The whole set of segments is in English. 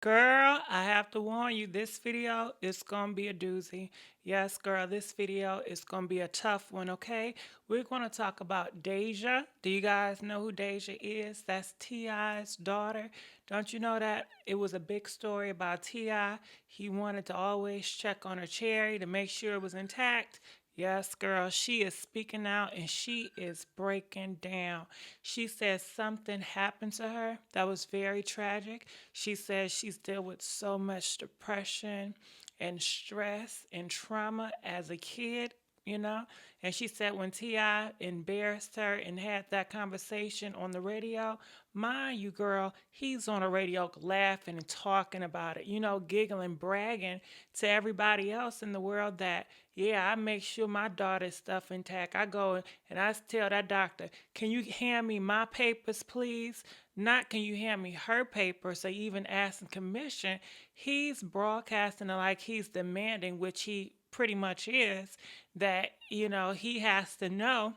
Girl, I have to warn you, this video is gonna be a doozy. Yes, girl, this video is gonna be a tough one, okay? We're gonna talk about Deyjah. Do you guys know who Deyjah is? That's T.I.'s daughter. Don't you know that it was a big story about T.I.? He wanted to always check on her cherry to make sure it was intact. Yes, girl, she is speaking out and she is breaking down. She says something happened to her that was very tragic. She says she's dealt with so much depression and stress and trauma as a kid, you know? And she said when T.I. embarrassed her and had that conversation on the radio, mind you, girl, he's on the radio laughing and talking about it, giggling, bragging to everybody else in the world that, yeah, I make sure my daughter's stuff intact. I go and I tell that doctor, can you hand me my papers, please? Not can you hand me her papers or even asking commission. He's broadcasting it like he's demanding, which he pretty much is, that, he has to know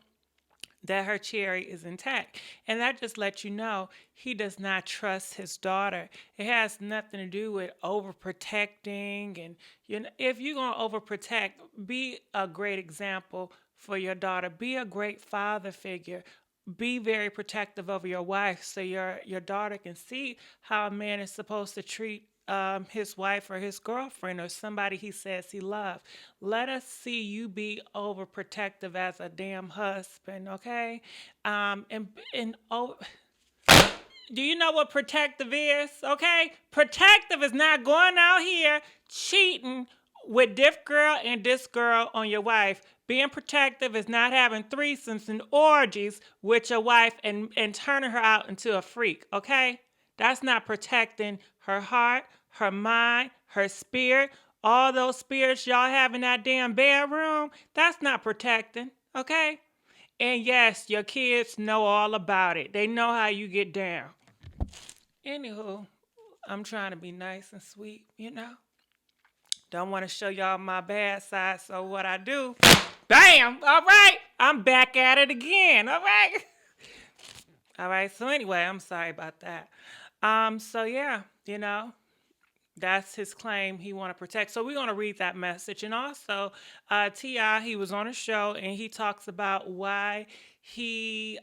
that her cherry is intact. And that just lets you know he does not trust his daughter. It has nothing to do with overprotecting. And, if you're going to overprotect, be a great example for your daughter. Be a great father figure. Be very protective of your wife so your daughter can see how a man is supposed to treat his wife or his girlfriend or somebody he says he loves. Let us see you be overprotective as a damn husband, okay? And oh, do you know what protective is? Okay, protective is not going out here cheating with this girl and this girl on your wife. Being protective is not having threesomes and orgies with your wife and turning her out into a freak, okay? That's not protecting her heart, her mind, her spirit. All those spirits y'all have in that damn bedroom, that's not protecting, okay? And yes, your kids know all about it. They know how you get down. Anywho, I'm trying to be nice and sweet. Don't want to show y'all my bad side, so what I do, bam, all right, I'm back at it again, all right? All right, so anyway, I'm sorry about that. So yeah, that's his claim he want to protect. So we're going to read that message. And also, T.I., he was on a show and he talks about why he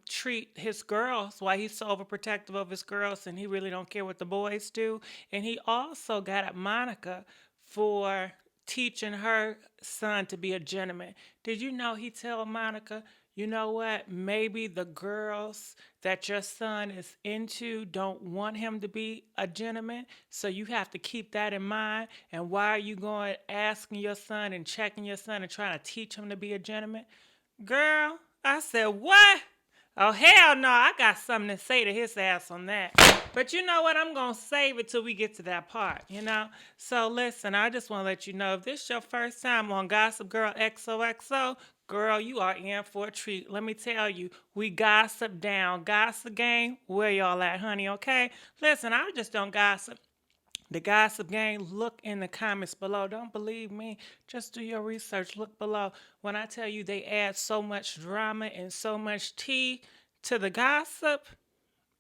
treat his girls, why he's so overprotective of his girls and he really don't care what the boys do. And he also got at Monica for teaching her son to be a gentleman. Did you know he tell Monica, you know what? Maybe the girls that your son is into don't want him to be a gentleman. So you have to keep that in mind. And why are you going asking your son and checking your son and trying to teach him to be a gentleman? Girl, I said, what? Oh, hell no, I got something to say to his ass on that. But you know what? I'm going to save it till we get to that part. So listen, I just want to let you know if this is your first time on Gossip Girl XOXO, girl, you are in for a treat. Let me tell you, we gossip down. Gossip gang, where y'all at, honey, okay? Listen, I just don't gossip. The Gossip Gang, look in the comments below. Don't believe me? Just do your research. Look below. When I tell you they add so much drama and so much tea to the gossip,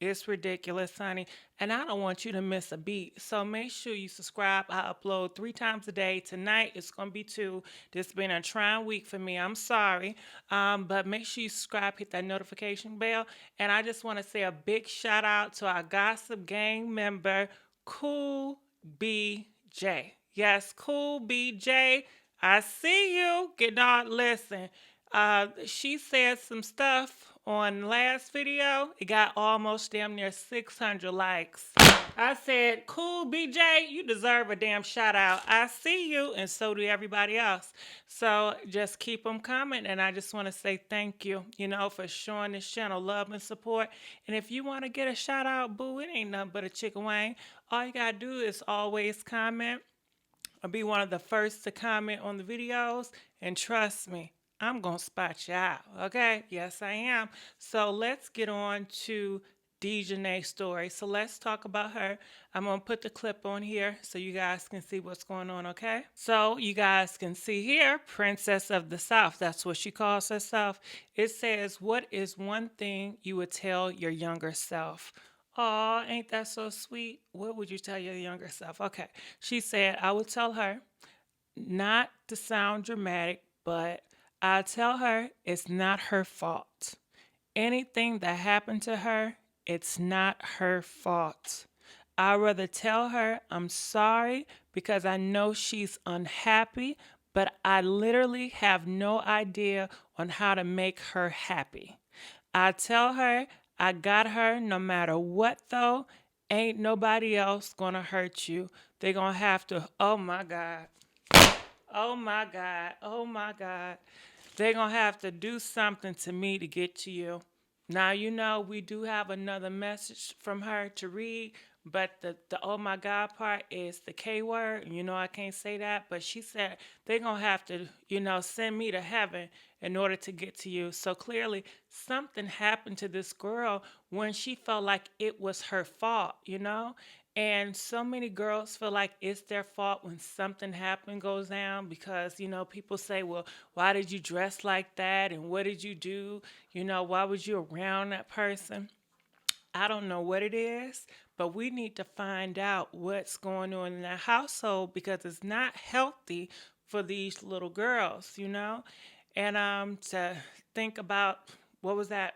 it's ridiculous, honey. And I don't want you to miss a beat. So make sure you subscribe. I upload 3 times a day. Tonight it's going to be 2. This has been a trying week for me. I'm sorry. But make sure you subscribe, hit that notification bell. And I just want to say a big shout out to our Gossip Gang member, Cool BJ. Yes, Cool BJ. I see you. Get on, listen. She said some stuff on last video. It got almost damn near 600 likes. I said, cool, BJ, you deserve a damn shout out. I see you, and so do everybody else. So just keep them coming, and I just want to say thank you, for showing this channel love and support. And if you want to get a shout out, boo, it ain't nothing but a chicken wing. All you got to do is always comment. I'll be one of the first to comment on the videos, and trust me, I'm going to spot you out, okay? Yes, I am. So let's get on to Deyjah's story. So let's talk about her. I'm going to put the clip on here so you guys can see what's going on, okay? So you guys can see here, Princess of the South. That's what she calls herself. It says, what is one thing you would tell your younger self? Oh, ain't that so sweet? What would you tell your younger self? Okay. She said, I would tell her not to sound dramatic, but I tell her it's not her fault. Anything that happened to her, it's not her fault. I'd rather tell her I'm sorry because I know she's unhappy, but I literally have no idea on how to make her happy. I tell her I got her no matter what, though. Ain't nobody else gonna hurt you. They gonna have to, oh my God. Oh my God. Oh my God. They're going to have to do something to me to get to you. Now, we do have another message from her to read, but the oh my God part is the K word. I can't say that, but she said they're going to have to, send me to heaven in order to get to you. So clearly, something happened to this girl when she felt like it was her fault. And so many girls feel like it's their fault when something happened goes down because, people say, well, why did you dress like that? And what did you do? Why was you around that person? I don't know what it is, but we need to find out what's going on in that household because it's not healthy for these little girls. And to think about what was that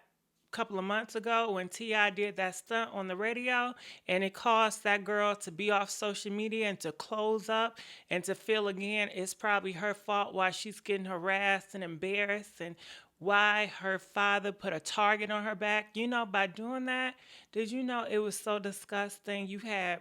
couple of months ago when T.I. did that stunt on the radio and it caused that girl to be off social media and to close up and to feel again it's probably her fault why she's getting harassed and embarrassed and why her father put a target on her back. By doing that, did you know it was so disgusting? You had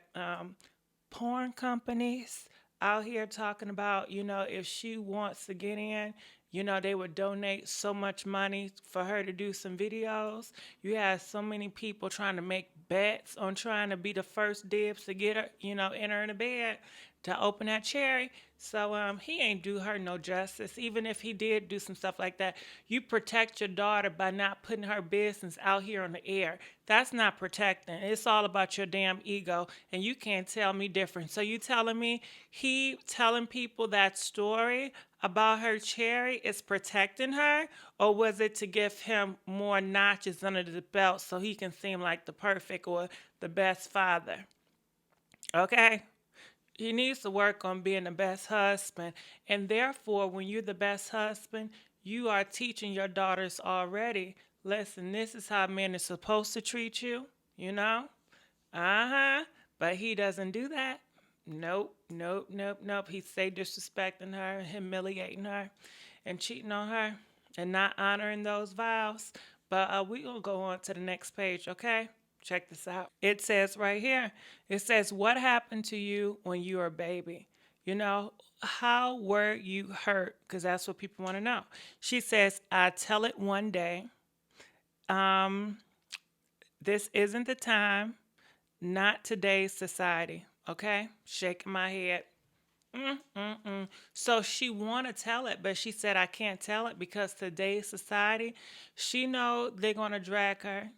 porn companies out here talking about, if she wants to get in, they would donate so much money for her to do some videos. You had so many people trying to make bets on trying to be the first dibs to get her, enter in the bed to open that cherry. So he ain't do her no justice. Even if he did do some stuff like that, you protect your daughter by not putting her business out here on the air. That's not protecting. It's all about your damn ego, and you can't tell me different. So you telling me he telling people that story about her cherry is protecting her, or was it to give him more notches under the belt so he can seem like the perfect or the best father? Okay? He needs to work on being the best husband. And therefore, when you're the best husband, you are teaching your daughters already. Listen, this is how men are supposed to treat you, you know? Uh-huh. But he doesn't do that. Nope, nope, nope, nope. He stay disrespecting her, humiliating her, and cheating on her, and not honoring those vows. But we going to go on to the next page, okay? Check this out. It says right here, it says, what happened to you when you were a baby? How were you hurt? Because that's what people want to know. She says, I tell it one day. Um, this isn't the time, not today's society. Okay? Shaking my head. So she want to tell it, but she said I can't tell it because today's society, she know they're gonna drag her.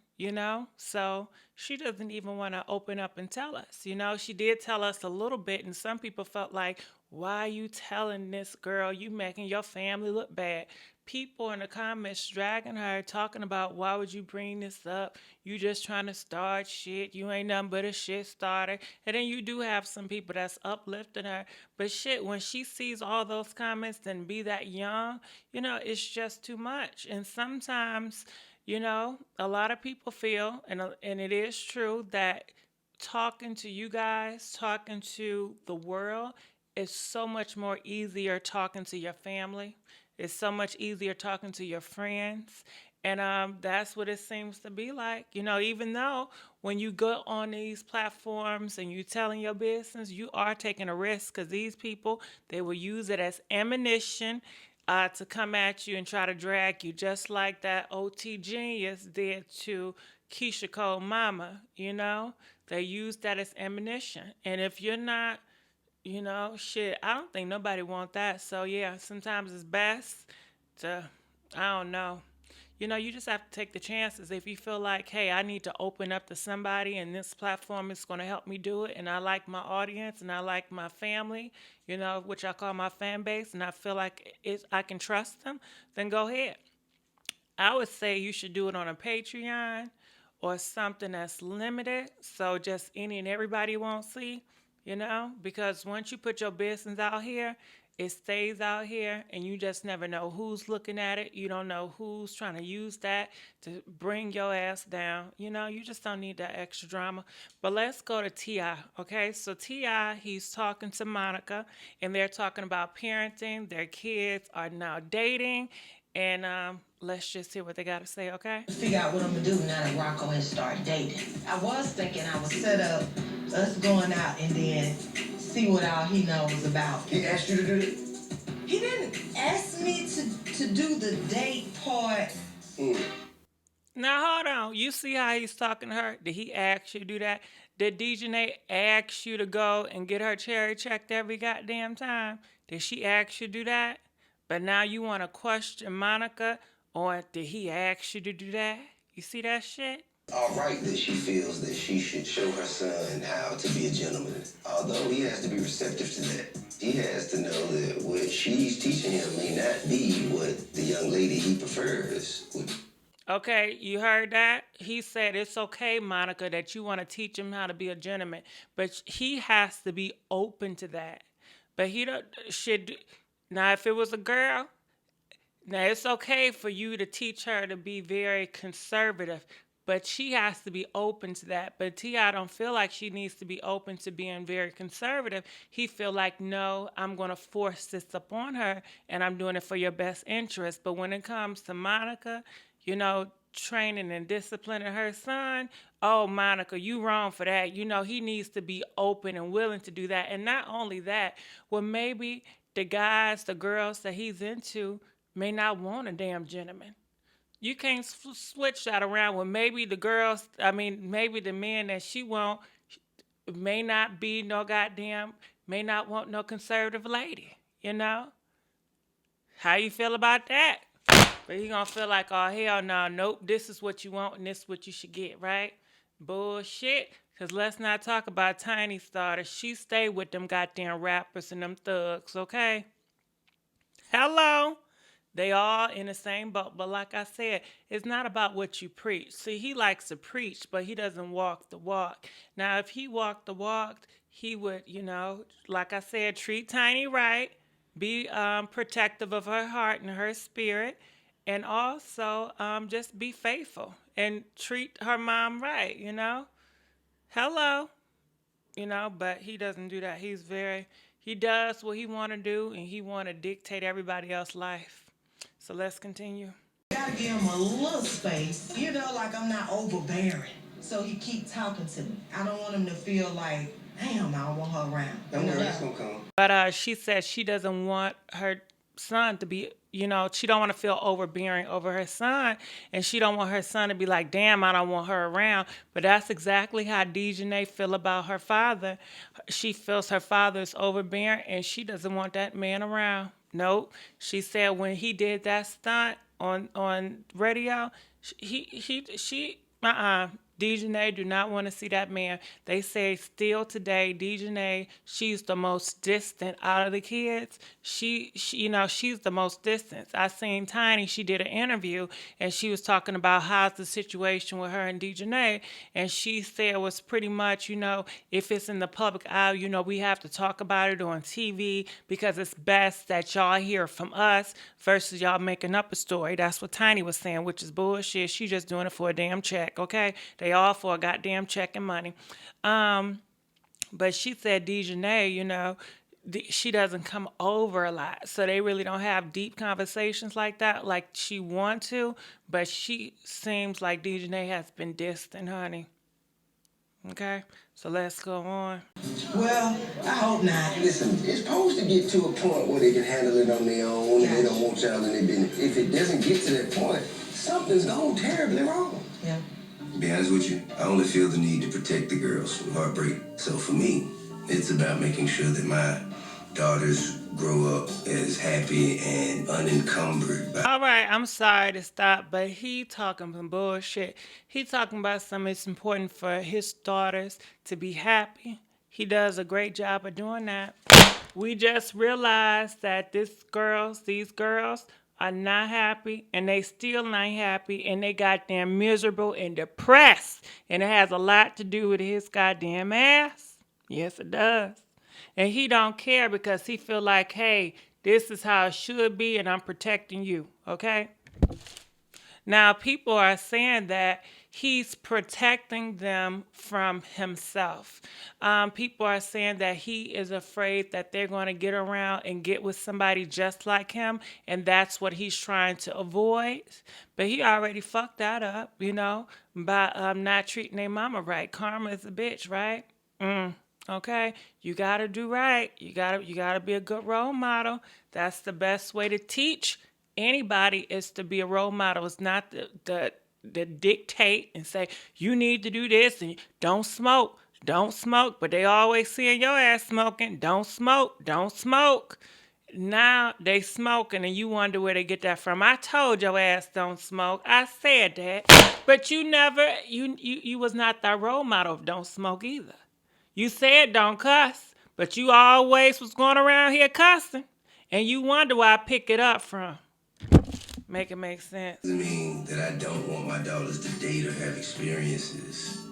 So she doesn't even want to open up and tell us. She did tell us a little bit, and some people felt like, why are you telling this girl? You making your family look bad. People in the comments dragging her, talking about why would you bring this up? You just trying to start shit. You ain't nothing but a shit starter. And then you do have some people that's uplifting her. But shit, when she sees all those comments and be that young, it's just too much. And sometimes, a lot of people feel, and it is true, that talking to you guys, talking to the world, is so much more easier talking to your family. It's so much easier talking to your friends. And that's what it seems to be like. Even though when you go on these platforms and you telling your business, you are taking a risk because these people, they will use it as ammunition to come at you and try to drag you, just like that OT Genius did to Keisha Cole Mama. They used that as ammunition. And if you're not, shit, I don't think nobody want that. So yeah, sometimes it's best to, I don't know. You just have to take the chances. If you feel like, hey, I need to open up to somebody and this platform is going to help me do it, and I like my audience and I like my family, which I call my fan base, and I feel like I can trust them, then go ahead. I would say you should do it on a Patreon or something that's limited, so just any and everybody won't see, because once you put your business out here, it stays out here, and you just never know who's looking at it. You don't know who's trying to use that to bring your ass down. You just don't need that extra drama. But let's go to T.I., okay? So T.I., he's talking to Monica, and they're talking about parenting. Their kids are now dating, and let's just hear what they got to say, okay? Figure out what I'm going to do now that Rocco has started dating. I was thinking I would set up us going out and then see what all he knows about. He asked you to do it? He didn't ask me to do the date part. Now hold on. You see how he's talking to her? Did he ask you to do that? Did Deyjah ask you to go and get her cherry checked every goddamn time? Did she ask you to do that? But now you want to question Monica, or did he ask you to do that? You see that shit? All right that she feels that she should show her son how to be a gentleman. Although he has to be receptive to that. He has to know that what she's teaching him may not be what the young lady he prefers would. Okay, you heard that? He said it's okay, Monica, that you want to teach him how to be a gentleman, but he has to be open to that. But he don't should. Now, if it was a girl, now it's okay for you to teach her to be very conservative, but she has to be open to that. But T.I. don't feel like she needs to be open to being very conservative. He feel like, no, I'm going to force this upon her, and I'm doing it for your best interest. But when it comes to Monica, training and disciplining her son, oh, Monica, you wrong for that. He needs to be open and willing to do that. And not only that, well, maybe the guys, the girls that he's into may not want a damn gentleman. You can't switch that around. Well, maybe maybe the man that she want may not be may not want no conservative lady, How you feel about that? But he gonna feel like, oh, hell no, nope, this is what you want and this is what you should get, right? Bullshit. Because let's not talk about Tiny's daughter. She stayed with them goddamn rappers and them thugs, okay? Hello? They all in the same boat. But like I said, it's not about what you preach. See, he likes to preach, but he doesn't walk the walk. Now, if he walked the walk, he would, like I said, treat Tiny right, be protective of her heart and her spirit, and also just be faithful and treat her mom right, Hello. But he doesn't do that. He does what he want to do, and he want to dictate everybody else's life. So let's continue. Gotta give him a little space, like I'm not overbearing. So he keep talking to me. I don't want him to feel like, damn, I don't want her around. Don't worry, it's gonna come. But she said she doesn't want her son to be, she don't want to feel overbearing over her son, and she don't want her son to be like, damn, I don't want her around. But that's exactly how Deyjah feel about her father. She feels her father is overbearing, and she doesn't want that man around. Nope. She said when he did that stunt on radio, Deyjah do not want to see that man. They say still today, Deyjah, she's the most distant out of the kids. She's the most distant. I seen Tiny, she did an interview, and she was talking about how's the situation with her and Deyjah, and she said it was pretty much, if it's in the public eye, we have to talk about it on TV because it's best that y'all hear from us versus y'all making up a story. That's what Tiny was saying, which is bullshit. She just doing it for a damn check, okay? They all for a goddamn check and money. But she said Deyjah, she doesn't come over a lot. So they really don't have deep conversations like that, like she want to. But she seems like Deyjah has been distant, honey. Okay? So let's go on. Well, I hope not. Listen, it's supposed to get to a point where they can handle it on their own. Yeah. They don't want y'all in their business. If it doesn't get to that point, something's gone terribly wrong. Yeah. To be honest with you, I only feel the need to protect the girls from heartbreak. So for me, it's about making sure that my daughters grow up as happy and unencumbered by... All right, I'm sorry to stop, but he talking some bullshit. He talking about something that's important for his daughters to be happy. He does a great job of doing that. We just realized that these girls are not happy, and they still not happy, and they goddamn miserable and depressed. And it has a lot to do with his goddamn ass. Yes, it does. And he don't care because he feel like, hey, this is how it should be, and I'm protecting you, okay? Now, people are saying that he's protecting them from himself. People are saying that he is afraid that they're going to get around and get with somebody just like him, and that's what he's trying to avoid. But he already fucked that up, by not treating their mama right. Karma is a bitch, right? Okay, you gotta do right. You gotta be a good role model. That's the best way to teach anybody is to be a role model. It's not the dictate and say you need to do this and don't smoke, don't smoke. But they always seeing your ass smoking. Don't smoke, don't smoke. Now they smoking and you wonder where they get that from. I told your ass don't smoke. I said that, but you never you was not that role model of don't smoke either. You said don't cuss, but you always was going around here cussing. And you wonder where I pick it up from. Make it make sense. Doesn't mean that I don't want my daughters to date or have experiences.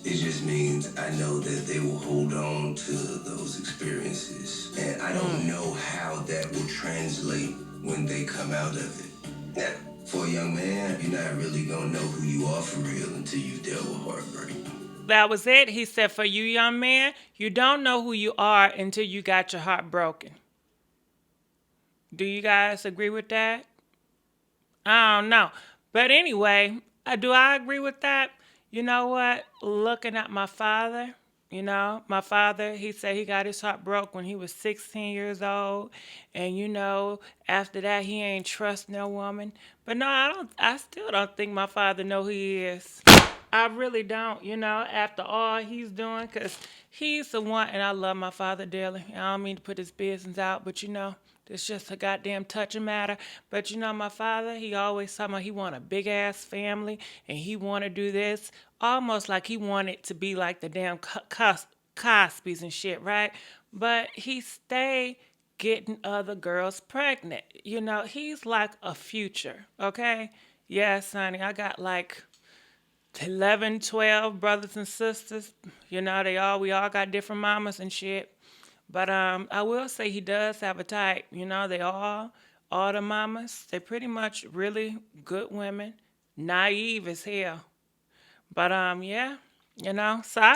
It just means I know that they will hold on to those experiences. And I don't know how that will translate when they come out of it. Now, for a young man, you're not really gonna know who you are for real until you've dealt with heartbreak. That was it. He said, for you, young man, you don't know who you are until you got your heart broken. Do you guys agree with that? I don't know. But anyway, do I agree with that? You know what? Looking at my father, my father, he said he got his heart broke when he was 16 years old. And, after that, he ain't trust no woman. But no, I still don't think my father know who he is. I really don't, after all he's doing, because he's the one, and I love my father dearly. I don't mean to put his business out, but it's just a goddamn touching matter. But my father, he always talking about he want a big ass family and he want to do this, almost like he wanted to be like the damn Cosbys and shit, right? But he stay getting other girls pregnant. He's like a future, okay? Yes, honey, I got like 11, 12 brothers and sisters. We all got different mamas and shit. But I will say he does have a type. They all the mamas, they pretty much really good women, naive as hell. But yeah, so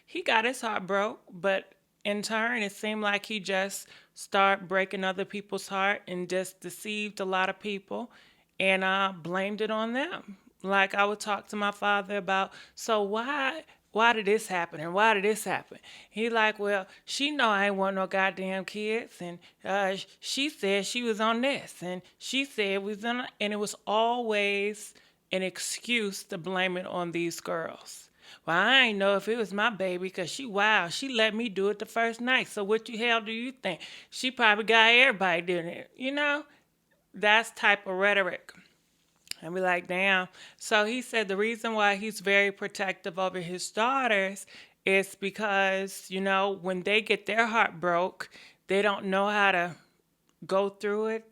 he got his heart broke, but in turn, it seemed like he just started breaking other people's heart and just deceived a lot of people and blamed it on them. Like I would talk to my father about, so why did this happen and why did this happen? He like, well, she know I ain't want no goddamn kids, and she said she was on this, and she said we was on, and it was always an excuse to blame it on these girls. Well, I ain't know if it was my baby because she wild. She let me do it the first night. So what the hell do you think? She probably got everybody doing it. That's type of rhetoric. And be like, damn. So he said the reason why he's very protective over his daughters is because, when they get their heart broke, they don't know how to go through it.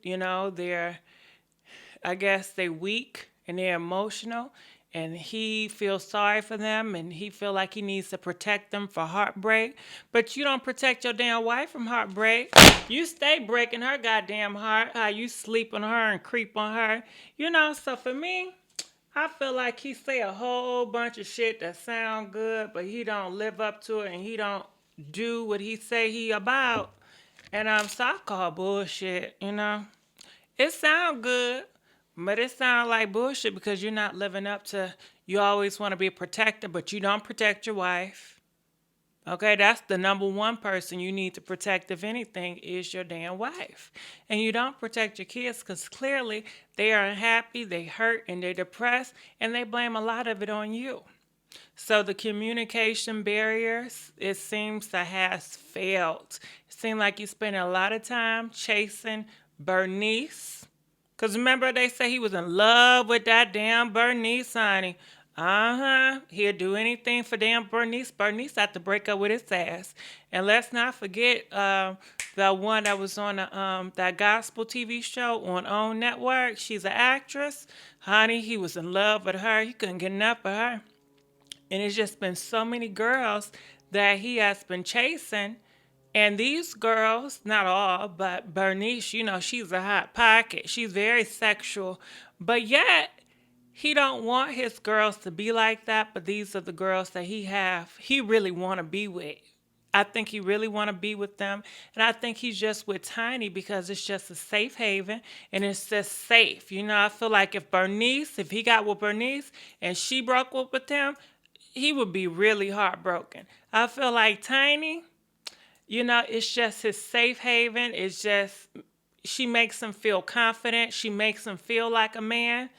I guess they're weak and they're emotional. And he feels sorry for them and he feel like he needs to protect them for heartbreak. But you don't protect your damn wife from heartbreak. You stay breaking her goddamn heart. How you sleep on her and creep on her. So for me, I feel like he say a whole bunch of shit that sound good, but he don't live up to it and he don't do what he say he about. And so I call bullshit, It sound good, but it sounds like bullshit because you're not living up to, you always want to be a protector, but you don't protect your wife. Okay, that's the number one person you need to protect, if anything, is your damn wife. And you don't protect your kids because clearly they are unhappy, they hurt, and they're depressed, and they blame a lot of it on you. So the communication barriers, it seems to has failed. It seems like you spend a lot of time chasing Bernice. Because remember, they say he was in love with that damn Bernice, honey. He'll do anything for damn Bernice. Bernice had to break up with his ass. And let's not forget, the one that was on that gospel TV show on OWN Network. She's an actress. Honey, he was in love with her. He couldn't get enough of her. And it's just been so many girls that he has been chasing. And these girls, not all, but Bernice, you know, she's a hot pocket. She's very sexual. But yet, he don't want his girls to be like that, but these are the girls that he really want to be with. I think he really want to be with them. And I think he's just with Tiny because it's just a safe haven and it's just safe. You know, I feel like if he got with Bernice and she broke up with him, he would be really heartbroken. I feel like Tiny, you know, it's just his safe haven. It's just, she makes him feel confident. She makes him feel like a man.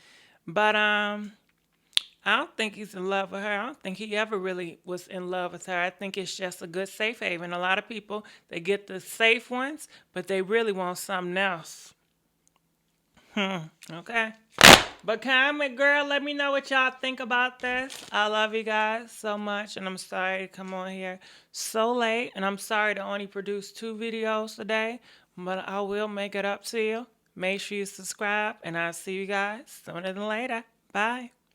But I don't think he's in love with her. I don't think he ever really was in love with her. I think it's just a good safe haven. A lot of people, they get the safe ones, but they really want something else. Okay. But comment, girl, let me know what y'all think about this. I love you guys so much, and I'm sorry to come on here so late, and I'm sorry to only produce 2 videos today, but I will make it up to you. Make sure you subscribe, and I'll see you guys sooner than later. Bye.